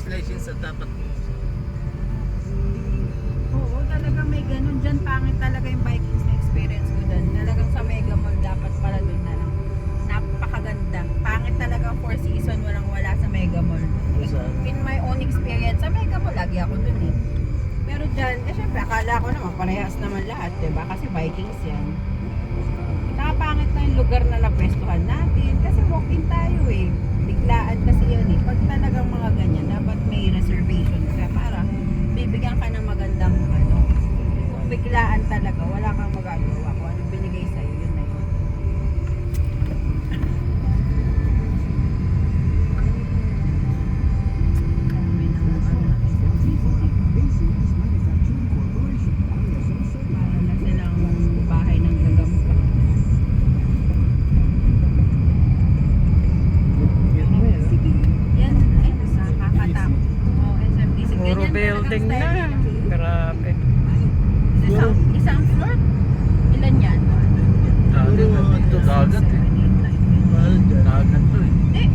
license at dapat. Oo, talagang may ganun dyan. Pangit talaga yung Vikings na experience ko dyan. Talagang sa Mega Mall dapat pala dun na lang. Napakaganda. Pangit talaga Four Seasons walang wala sa Mega Mall. In my own experience, sa Mega Mall, lagi ako dun eh. Pero dyan, syempre, akala ko naman, parehas naman lahat, diba? Kasi Vikings yan. Nakapangit na yung lugar na napwestuhan natin. Kasi walk-in tayo eh. Biglaan kasi yun eh. Pag talagang mga ganyan, dapat may reservation ka para bibigyan ka ng magandang ano. Kung biglaan talaga, wala kang magagawa. Kung ano binigay sa'yo, yun na yun. Para na silang bahay ng gagamot. Yan, ay, nakakatakot. Oh, SMDC. Puro Ganyan building talagang na. style nila. Grabe. Isang floor? Ilan yan? Dagat, ito dagat eh. Dagat to eh.